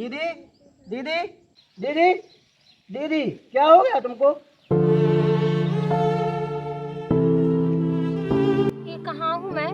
दीदी दीदी दीदी दीदी, क्या हो गया तुमको? ये कहाँ हूँ मैं?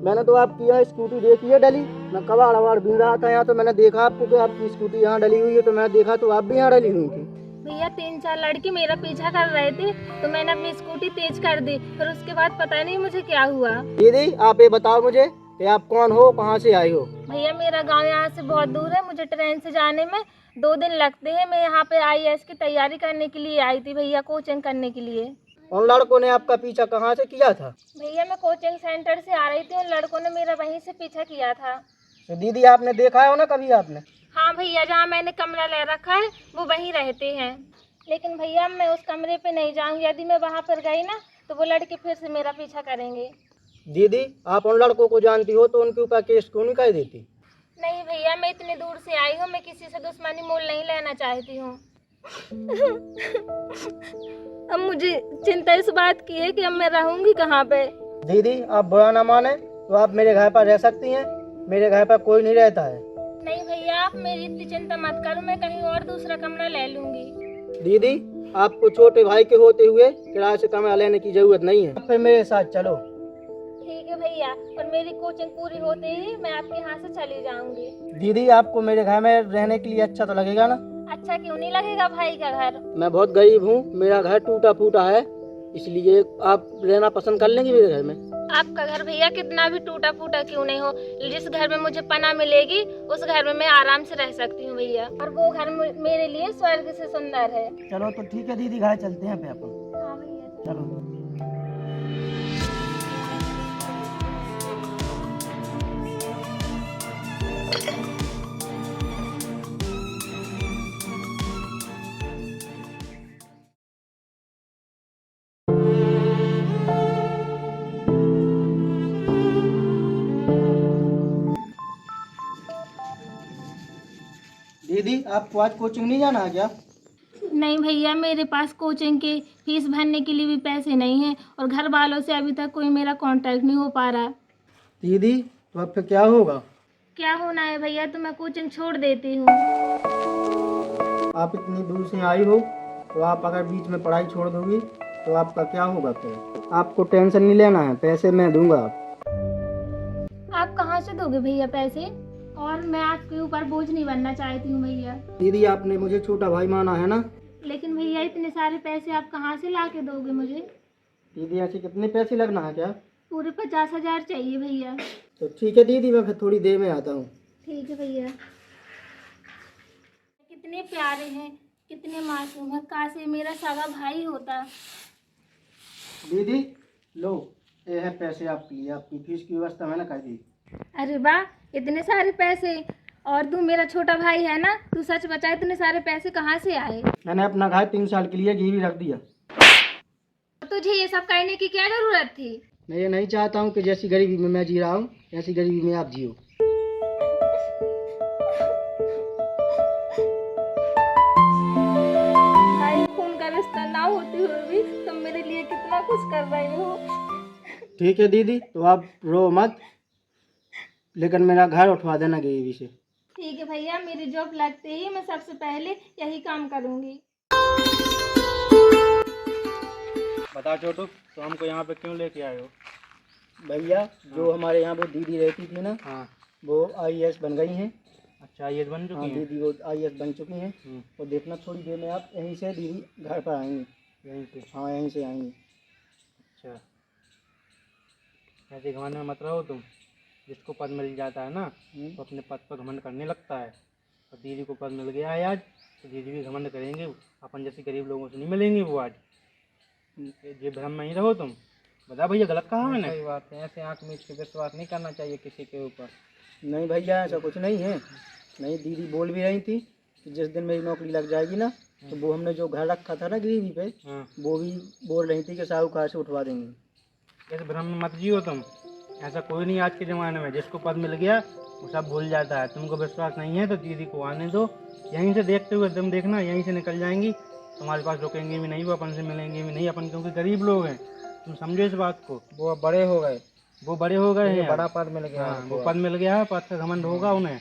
मैंने तो आपकी यहाँ स्कूटी देखी है डली। मैं कबाड़ अवाड़ बीन रहा था यहाँ, तो मैंने देखा आपको कि आपकी स्कूटी यहाँ डली हुई है, तो मैंने देखा तो आप भी यहाँ डली हुई थी। भैया 3-4 लड़के मेरा पीछा कर रहे थे, तो मैंने अपनी स्कूटी तेज कर दी, फिर उसके बाद पता नहीं मुझे क्या हुआ। दीदी आप ये बताओ मुझे कि आप कौन हो, कहाँ से आई हो? भैया मेरा गांव यहाँ से बहुत दूर है, मुझे ट्रेन से जाने में 2 दिन लगते हैं। मैं यहाँ पे आईएएस की तैयारी करने के लिए आई थी भैया, कोचिंग करने के लिए। उन लड़कों ने आपका पीछा कहाँ से किया था? भैया मैं कोचिंग सेंटर से आ रही थी, उन लड़कों ने मेरा वहीं से पीछा किया था। तो दीदी आपने देखा है ना कभी आपने? हाँ भैया, जहाँ मैंने कमरा ले रखा है वो वहीं रहते हैं। लेकिन भैया मैं उस कमरे पे नहीं जाऊंगी, यदि मैं वहाँ पर गई ना तो वो लड़के फिर से मेरा पीछा करेंगे। दीदी आप उन लड़कों को जानती हो तो उनके ऊपर केस क्यों नहीं कर देती? नहीं भैया, मैं इतनी दूर से आई हूँ, मैं किसी से दुश्मनी मोल नहीं लेना चाहती हूँ। अब मुझे चिंता इस बात की है कि अब मैं रहूंगी कहाँ पे। दीदी आप बुरा ना माने तो आप मेरे घर पर रह सकती हैं, मेरे घर पर कोई नहीं रहता है। नहीं भैया, आप मेरी इतनी चिंता मत करो, मैं कहीं और दूसरा कमरा ले लूंगी। दीदी आपको छोटे भाई के होते हुए किराए से कमरा लेने की जरूरत नहीं है, फिर मेरे साथ चलो। ठीक है भैया, और मेरी कोचिंग पूरी होते ही मैं आपके यहाँ से चली जाऊंगी। दीदी आपको मेरे घर में रहने के लिए अच्छा तो लगेगा ना? अच्छा क्यों नहीं लगेगा भाई का घर? मैं बहुत गरीब हूँ, मेरा घर टूटा फूटा है, इसलिए आप रहना पसंद कर लेंगी मेरे घर में? आपका घर भैया कितना भी टूटा फूटा क्यों नहीं हो, जिस घर में मुझे पनाह मिलेगी उस घर में मैं आराम से रह सकती हूँ भैया, और वो घर मेरे लिए स्वर्ग से सुंदर है। चलो तो ठीक है दीदी, घर चलते हैं पे अपन। हाँ भैया चलो तो। दीदी आपको आज कोचिंग नहीं जाना है क्या? नहीं भैया, मेरे पास कोचिंग के फीस भरने के लिए भी पैसे नहीं हैं, और घर वालों से अभी तक कोई मेरा कांटेक्ट नहीं हो पा रहा। दीदी तो अब फिर क्या होगा? क्या होना है भैया, तो मैं कोचिंग छोड़ देती हूँ। आप इतनी दूर से आई हो तो आप अगर बीच में पढ़ाई छोड़ दोगी तो आपका क्या होगा फिर? आपको टेंशन नहीं लेना है, पैसे मैं दूंगा। आप कहाँ से दोगे भैया पैसे? और मैं आपके ऊपर बोझ नहीं बनना चाहती हूँ भैया। दीदी आपने मुझे छोटा भाई माना है ना? लेकिन भैया इतने सारे पैसे आप कहाँ से ला के दोगे मुझे? दीदी ऐसे कितने पैसे लगना है क्या? पूरे 50,000 चाहिए भैया। तो ठीक है दीदी, मैं फिर थोड़ी देर में आता हूँ। ठीक है भैया। कितने प्यारे हैं, कितने मासूम हैं, काश ये मेरा सगा भाई होता। दीदी लो, ये है पैसे आपके लिए, आपकी फीस की व्यवस्था मैंने कर दी। अरे वाह, इतने सारे पैसे! और तू मेरा छोटा भाई है ना, तू सच बता, इतने सारे पैसे कहाँ से आए? मैंने अपना घर 3 साल के लिए गिरवी रख दिया। तुझे ये सब करने की क्या जरूरत थी? मैं ये नहीं चाहता हूँ कि जैसी गरीबी में मैं जी रहा हूँ ऐसी गरीबी में आप जियो। भाई खून का रिश्ता ना होते हुए भी तुम मेरे लिए कितना कुछ कर रहे हो। ठीक है दीदी, तो आप रो मत, लेकिन मेरा घर उठवा देना गरीबी से। ठीक है भैया, मेरी जॉब लगते ही मैं सबसे पहले यही काम करूंगी। बता छोटू, तो हमको यहाँ पे क्यों लेके आए हो? भैया जो हमारे यहाँ वो दीदी रहती थी ना, हाँ। वो आईएएस बन गई हैं। अच्छा, ये बन हाँ चुकी है? दीदी वो आईएएस बन चुकी हैं। और देखना थोड़ी देर में आप यहीं से दीदी घर पर आएंगी। यहीं पे? हाँ यहीं से आएंगी। अच्छा, ऐसे घमंड में मत रहो तुम। जिसको पद मिल जाता है ना तो अपने पद पर घमंड करने लगता है, और दीदी को पद मिल गया है आज, तो दीदी भी घमंड करेंगे, अपन जैसे गरीब लोगों से नहीं मिलेंगे वो आज। ये भ्रम में ही रहो तुम। बता भैया, गलत कहा मैंने? सही बात है, ऐसे आँख मीच के विश्वास नहीं करना चाहिए किसी के ऊपर। नहीं भैया ऐसा कुछ नहीं है। नहीं, दीदी बोल भी रही थी कि जिस दिन मेरी नौकरी लग जाएगी ना तो वो हमने जो घर रखा था ना गिरवी पे, वो भी बोल रही थी कि साहूकार से उठवा देंगे। ऐसे भ्रम में मत जियो तुम। ऐसा कोई नहीं आज के ज़माने में, जिसको पद मिल गया वो सब भूल जाता है। तुमको विश्वास नहीं है तो दीदी को आने दो, यहीं से देखते हुए तुम देखना, यहीं से निकल जाएंगी। तुम्हारे पास रुकेंगे भी नहीं, वो अपन से मिलेंगे भी नहीं, अपन क्योंकि गरीब लोग हैं, तुम समझो इस बात को। वो अब बड़े हो गए, वो बड़े हो गए हैं, बड़ा पद मिल गया। हाँ, वो पद मिल गया है, पद का घमंड होगा उन्हें।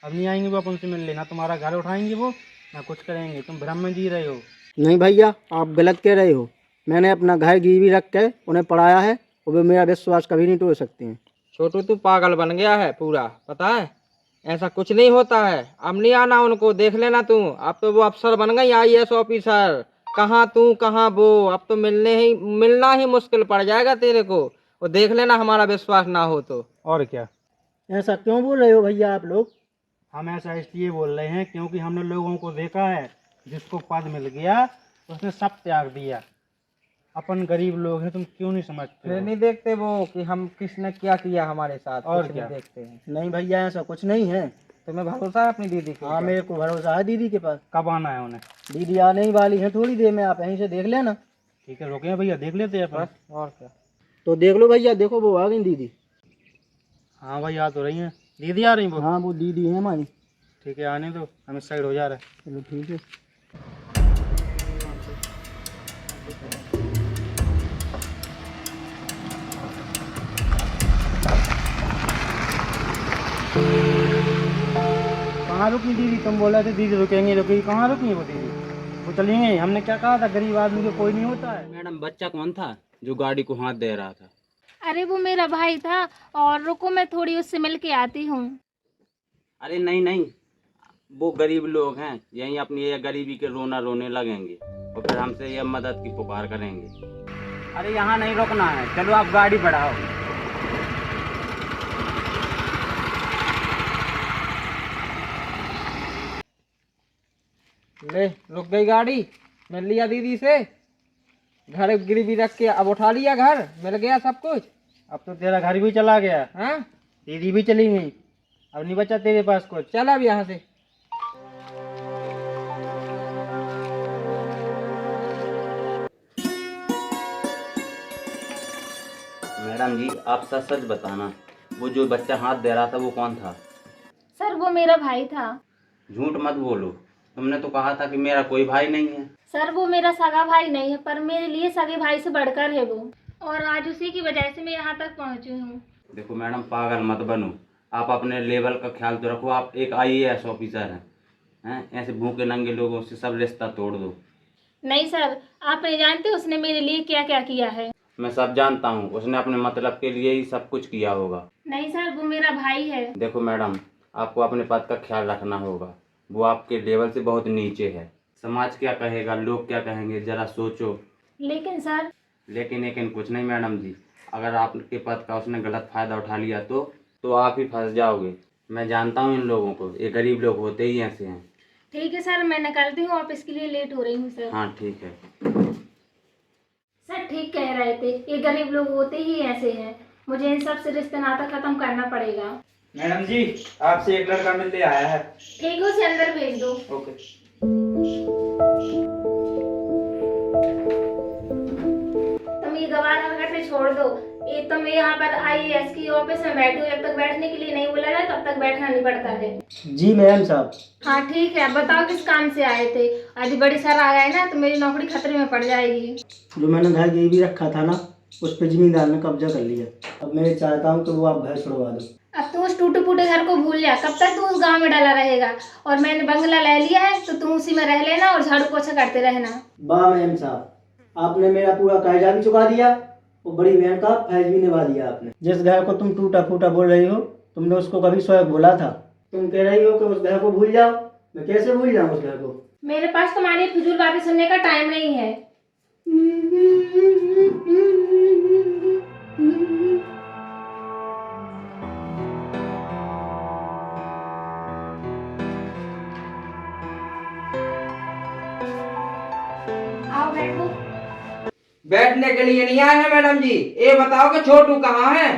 अब नहीं आएंगे वो अपन से मिलने, ना तुम्हारा घर उठाएंगे वो, ना कुछ करेंगे। तुम भ्रम में जी रहे हो। नहीं भैया, आप गलत कह रहे हो। मैंने अपना घर गिरवी रख के उन्हें पढ़ाया है और वे मेरा विश्वास कभी नहीं तोड़ सकते हैं। छोटू तू पागल बन गया है पूरा, पता है? ऐसा कुछ नहीं होता है। अब नहीं आना उनको, देख लेना तू। अब तो वो अफसर बन गई, IAS ऑफिसर। कहाँ तू कहाँ वो, अब तो मिलना ही मुश्किल पड़ जाएगा तेरे को। और देख लेना हमारा विश्वास ना हो तो। और क्या? ऐसा क्यों बोल रहे हो भैया आप लोग? हम ऐसा इसलिए बोल रहे हैं क्योंकि हमने लोगों को देखा है, जिसको पद मिल गया उसने सब त्याग दिया। अपन गरीब लोग हैं, तुम क्यों नहीं समझते फिर हो? नहीं देखते वो कि हम किसने क्या किया हमारे साथ, और कुछ क्या? नहीं देखते हैं। नहीं भैया, ऐसा कुछ नहीं है। तुम्हें भरोसा है अपनी दीदी के हाँ, ऊपर? मेरे को भरोसा है दीदी के पास। कब आना है उन्हें? दीदी आने ही वाली है थोड़ी देर में, आप यहीं से देख लेना। ठीक है, रुके हैं भैया, देख लेते हैं अपन। बस, और क्या। तो देख लो भैया, देखो वो आ गई दीदी। हाँ भाई, आ तो रही हैं। दीदी आ रही वो? हाँ, वो दीदी है हमारी। ठीक है, आने दो, हम इस साइड हो जा रहे हैं। चलो ठीक है। कहाँ रुकी दीदी? तुम बोल रहे थे दीदी रुकेंगे रुकेगी, कहाँ रुकी वो दीदी? वो चली गई। हमने क्या कहा था, गरीब आदमी को कोई नहीं होता है। मैडम, बच्चा कौन था जो गाड़ी को हाथ दे रहा था? अरे वो मेरा भाई था, और रुको मैं थोड़ी उससे मिल के आती हूँ। अरे नहीं नहीं, वो गरीब लोग हैं, यहीं अपनी ये गरीबी के रोना रोने लगेंगे और फिर हमसे ये मदद की पुकार करेंगे। अरे यहाँ नहीं रुकना है, चलो आप गाड़ी बढ़ाओ। ले, रुक गई गाड़ी। मिल लिया दीदी से, घर गिरवी रख के अब उठा लिया, घर मिल गया सब कुछ। अब तो तेरा घर भी चला गया, हाँ, दीदी भी चली गई, अब नहीं बचा तेरे पास कुछ। चल अब यहाँ से। मैडम जी, आप सच सच बताना, वो जो बच्चा हाथ दे रहा था वो कौन था? सर वो मेरा भाई था। झूठ मत बोलो, तुमने तो कहा था कि मेरा कोई भाई नहीं है। सर वो मेरा सगा भाई नहीं है, पर मेरे लिए सगे भाई से बढ़कर है वो, और आज उसी की वजह से मैं यहाँ तक पहुँची हूँ। देखो मैडम, पागल मत बनो, आप अपने लेवल का ख्याल तो रखो। आप एक IAS ऑफिसर हैं, ऐसे भूखे नंगे लोगों से सब रिश्ता तोड़ दो। नहीं सर, आप नहीं जानते उसने मेरे लिए क्या क्या किया है। मैं सब जानता हूँ, उसने अपने मतलब के लिए ही सब कुछ किया होगा। नहीं सर, वो मेरा भाई है। देखो मैडम, आपको अपने पद का ख्याल रखना होगा, वो आपके लेवल से बहुत नीचे है। समाज क्या कहेगा, लोग क्या कहेंगे, जरा सोचो। लेकिन सर। लेकिन कुछ नहीं मैडम जी, अगर आपके पद का उसने गलत फायदा उठा लिया तो आप ही फंस जाओगे। मैं जानता हूँ इन लोगों को, ये गरीब लोग होते ही ऐसे हैं। ठीक है सर, मैं निकलती हूँ, ऑफिस के लिए लेट हो रही हूँ सर। हाँ ठीक है। सर ठीक कह रहे थे, ये गरीब लोग होते ही ऐसे हैं। मुझे इन सब से रिश्ते नाता खत्म करना पड़ेगा। मैडम जी, आपसे एक लड़का मिलने आया है। ठीक है, उसे अंदर भेज दो। ओके। तुम ये गवार हरकतें छोड़ दो। ये तो मैं यहाँ पर IAS की ऑफिस में बैठी हूँ, जब तक बैठने के लिए नहीं बोला जाए तब तक बैठना नहीं पड़ता है। जी मैम साहब। हाँ ठीक है, बताओ किस काम से आए थे? यदि बड़ी सर आ गए ना तो मेरी नौकरी खतरे में पड़ जाएगी। जो मैंने घर गिरवी रखा था ना, उस पर जमींदार ने कब्जा कर लिया। अब मैं चाहता हूँ कि वो आप घर छुड़वा दो। अब तू उस टूटे फूटे घर को भूल जा, कब तक तू उस गांव में डला रहेगा? और मैंने बंगला ले लिया है तो तू उसी में रह लेना और झाड़ू पोछा करते रहना। वाह मैम साहब, आपने मेरा पूरा कर्जा भी चुका दिया और बड़ी बहन का फर्ज भी निभा दिया आपने। जिस घर को तुम टूटा फूटा बोल रही हो, तुमने उसको कभी स्वयं बोला था। तुम कह रही हो कि उस घर को भूल जाओ। मैं कैसे भूल जाऊँ उस घर को? मेरे पास तुम्हारी फिजूल बातें सुनने का टाइम नहीं है। आओ बैठो। बैठने के लिए नहीं आए हैं मैडम जी। ये बताओ कि छोटू कहाँ है?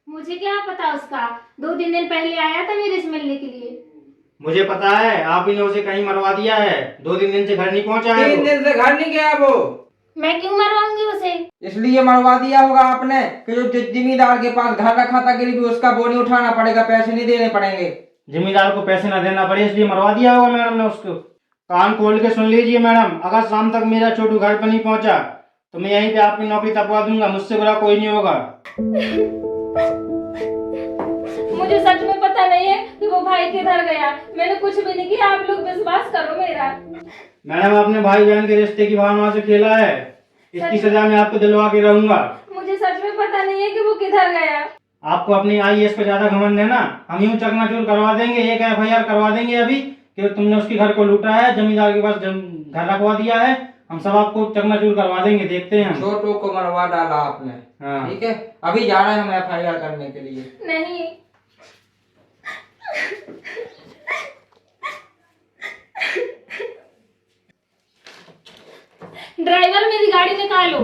मुझे क्या पता उसका, 2-3 दिन पहले आया था मेरे से मिलने के लिए। मुझे पता है, आप ही ने उसे कहीं मरवा दिया है। 2-3 दिन से घर नहीं पहुंचा है। 3 दिन से घर नहीं गया वो। मैं क्यों मरवाऊंगी उसे? इसलिए मरवा दिया होगा आपने कि जो जिम्मेदार के पास घर रखा था गरीबी, उसका बोझ नहीं उठाना पड़ेगा, पैसे नहीं देने पड़ेंगे। जिम्मेदार को पैसे ना देना पड़े इसलिए मरवा दिया होगा मैडम ने उसको। कान खोल के सुन लीजिए मैडम, अगर शाम तक मेरा छोटू घर पर नहीं पहुंचा तो मैं यहीं पे आपकी नौकरी तपवा दूंगा। मुझसे बुरा कोई नहीं होगा। मुझे सच में पता नहीं है कि वो भाई किधर गया। मैंने कुछ भी नहीं किया, आप लोग विश्वास करो मेरा। मैडम आपने भाई बहन के रिश्ते की भावना से खेला है, इसकी सजा मैं आपको दिलवा के रहूंगा। मुझे सच में पता नहीं है कि वो किधर गया। आपको अपनी आईएएस पे ज्यादा घमंड है ना, हम यूं चकनाचूर करवा देंगे, एक एफआईआर करवा देंगे अभी कि तुमने उसके घर को लूटा है, जमींदार के पास घर रखवा दिया है। हम सब आपको चकनाचूर करवा देंगे, देखते हैं हम। छोटू को मरवा डाला आपने, हाँ। ठीक है, अभी जा रहे हैं हम एफआईआर करने के लिए। नहीं, ड्राइवर मेरी गाड़ी निकालो।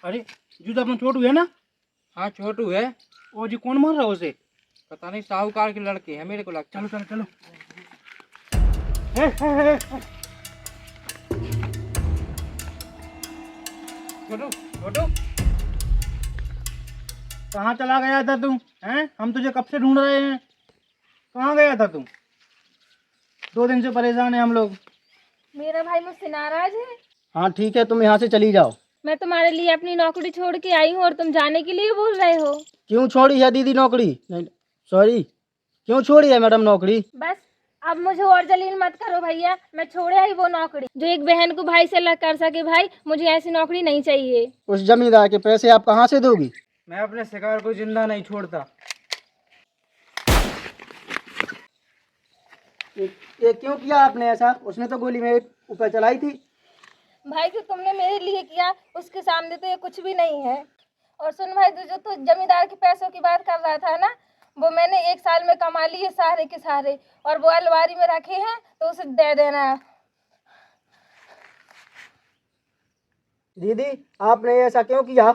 अरे जो तो अपना छोटू है ना? हाँ छोटू है। वो जी कौन मार रहा है उसे? पता नहीं, साहूकार के लड़के हैं मेरे को लगता। चलो चलो चलो। ए, छोटू छोटू कहाँ चला गया था तू? हैं, हम तुझे कब से ढूंढ रहे हैं, कहाँ गया था तू? 2 दिन से परेशान है हम लोग। मेरा भाई मुझसे नाराज है। हाँ ठीक है, तुम यहाँ से चली जाओ। मैं तुम्हारे लिए अपनी नौकरी छोड़ के आई हूँ और तुम जाने के लिए बोल रहे हो। क्यों छोड़ी है दीदी नौकरी? नहीं सॉरी, क्यों छोड़ी है मैडम नौकरी? बस अब मुझे और जलील मत करो भैया, मैं छोड़े आई वो नौकरी जो एक बहन को भाई से अलग कर सके। भाई मुझे ऐसी नौकरी नहीं चाहिए। उस जमींदार के पैसे आप कहाँ से दोगी? मैं अपने शिकार को जिंदा नहीं छोड़ता। ये क्यों किया आपने ऐसा? उसने तो गोली मेरे ऊपर चलाई थी। भाई जो तुमने मेरे लिए किया उसके सामने तो ये कुछ भी नहीं है। और सुन भाई, जो तू जमींदार के पैसों की बात कर रहा था ना, वो मैंने 1 साल में कमा लिए सारे के सारे, और वो अलमारी में रखे हैं, तो उसे दे देना। दीदी आपने ऐसा क्यों किया?